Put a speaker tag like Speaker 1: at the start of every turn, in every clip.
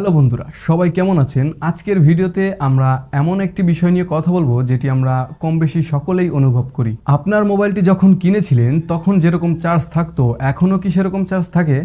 Speaker 1: Hello বন্ধুরা, সবাই কেমন আছেন? আজকের ভিডিওতে আমরা এমন একটি বিষয় নিয়ে কথা বলবো যেটি আমরা কম বেশি সকলেই অনুভব করি। আপনার মোবাইলটি যখন কিনেছিলেন তখন যেরকম চার্জ থাকতো এখনও কি সেরকম চার্জ থাকে?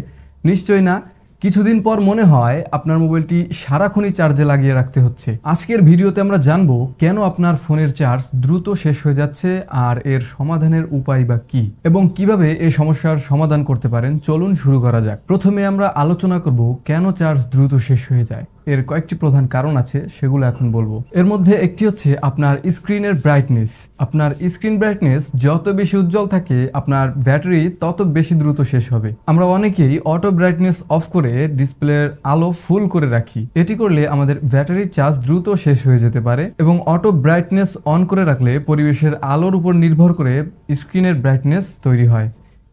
Speaker 1: নিশ্চয়ই না। কিছুদিন পর মনে হয় আপনার মোবাইলটি সারাক্ষণই চার্জে লাগিয়ে রাখতে হচ্ছে। আজকের ভিডিওতে আমরা জানবো কেন আপনার ফোনের চার্জ দ্রুত শেষ হয়ে যাচ্ছে আর এর সমাধানের উপায় বা কি, এবং কিভাবে এই সমস্যার সমাধান করতে পারেন। চলুন শুরু করা যাক। প্রথমে আমরা আলোচনা করব কেন চার্জ দ্রুত শেষ হয়ে যায়। এর কয়েকটি প্রধান কারণ আছে, সেগুলো এখন বলবো। এর মধ্যে একটি হচ্ছে আপনার স্ক্রিনের ব্রাইটনেস। আপনার স্ক্রিন ব্রাইটনেস যত বেশি উজ্জ্বল থাকে আপনার ব্যাটারি তত বেশি দ্রুত শেষ হবে। আমরা অনেকেই অটো ব্রাইটনেস অফ করে ডিসপ্লের আলো ফুল করে রাখি। এটি করলে আমাদের ব্যাটারির চার্জ দ্রুত শেষ হয়ে যেতে পারে, এবং অটো ব্রাইটনেস অন করে রাখলে পরিবেশের আলোর উপর নির্ভর করে স্ক্রিনের ব্রাইটনেস তৈরি হয়।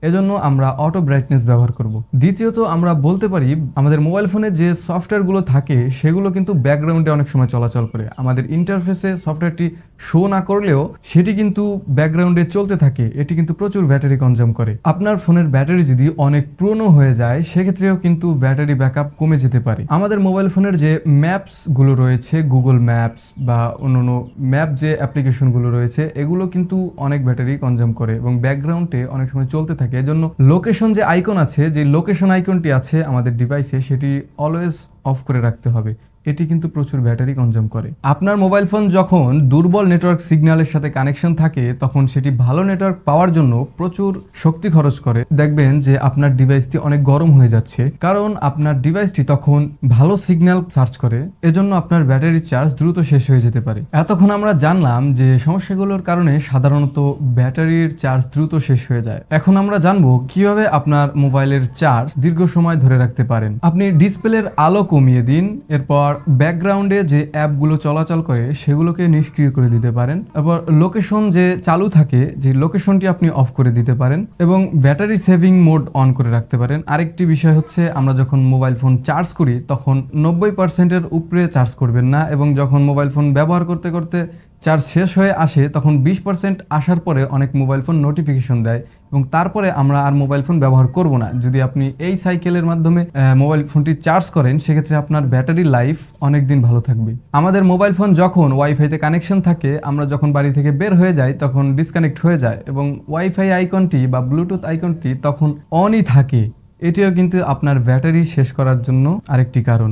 Speaker 1: এজন্য আমরা অটো ব্রাইটনেস ব্যবহার করব। দ্বিতীয়ত, আমরা বলতে পারি আমাদের মোবাইল ফোনে যে সফটওয়্যারগুলো থাকে সেগুলো কিন্তু ব্যাকগ্রাউন্ডে অনেক সময় চলাচল করে। আমাদের ইন্টারফেসে সফটওয়্যারটি শো না করলেও সেটি কিন্তু ব্যাকগ্রাউন্ডে চলতে থাকে। এটি কিন্তু প্রচুর ব্যাটারি কনজিউম করে। আপনার ফোনের ব্যাটারি যদি অনেক পুরনো হয়ে যায় সেক্ষেত্রেও কিন্তু ব্যাটারি ব্যাকআপ কমে যেতে পারে। আমাদের মোবাইল ফোনের যে ম্যাপসগুলো রয়েছে, গুগল ম্যাপস বা অন্যান্য ম্যাপ যে অ্যাপ্লিকেশনগুলো রয়েছে, এগুলো কিন্তু অনেক ব্যাটারি কনজিউম করে এবং ব্যাকগ্রাউন্ডে অনেক সময় চলতে থাকে। এজন্য লোকেশন যে আইকন আছে, যে লোকেশন আইকনটি আছে আমাদের ডিভাইসে, সেটি অলওয়েজ অফ করে রাখতে হবে। এটি কিন্তু প্রচুর ব্যাটারি কনজিউম করে। আপনার মোবাইল ফোন যখন দুর্বল নেটওয়ার্ক সিগন্যালের সাথে কানেকশন থাকে তখন সেটি ভালো নেটওয়ার্ক পাওয়ার জন্য প্রচুর শক্তি খরচ করে। দেখবেন যে আপনার ডিভাইসটি অনেক গরম হয়ে যাচ্ছে, কারণ আপনার ডিভাইসটি তখন ভালো সিগন্যাল সার্চ করে। এজন্য আপনার ব্যাটারির চার্জ দ্রুত শেষ হয়ে যেতে পারে। এতক্ষণ আমরা জানলাম যে সমস্যাগুলোর কারণে সাধারণত ব্যাটারির চার্জ দ্রুত শেষ হয়ে যায়। এখন আমরা জানবো কিভাবে আপনার মোবাইলের চার্জ দীর্ঘ সময় ধরে রাখতে পারেন। আপনি ডিসপ্লের আলো কমিয়ে দিন, এরপর ব্যাকগ্রাউন্ডে যে অ্যাপগুলো চলাচল করে সেগুলোকে নিষ্ক্রিয় করে দিতে পারেন। এরপর লোকেশন যে চালু থাকে, যে লোকেশনটি আপনি অফ করে দিতে পারেন, এবং ব্যাটারি সেভিং মোড অন করে রাখতে পারেন। আরেকটি বিষয় হচ্ছে, আমরা যখন মোবাইল ফোন চার্জ করি তখন 90%-এর উপরে চার্জ করবেন না, এবং যখন মোবাইল ফোন ব্যবহার করতে করতে চার্জ শেষ হয়ে আসে তখন 20% আসার পরে অনেক মোবাইল ফোন নোটিফিকেশন দেয়, এবং তারপরে আমরা আর মোবাইল ফোন ব্যবহার করব না। যদি আপনি এই সাইকেলের মাধ্যমে মোবাইল ফোনটি চার্জ করেন সেক্ষেত্রে আপনার ব্যাটারি লাইফ অনেক দিন ভালো থাকবে। আমাদের মোবাইল ফোন যখন ওয়াইফাইতে কানেকশন থাকে, আমরা যখন বাড়ি থেকে বের হয়ে যাই তখন ডিসকানেক্ট হয়ে যায়, এবং ওয়াইফাই আইকনটি বা ব্লুটুথ আইকনটি তখন অনই থাকে। এটিও কিন্তু আপনার ব্যাটারি শেষ করার জন্য আরেকটি কারণ।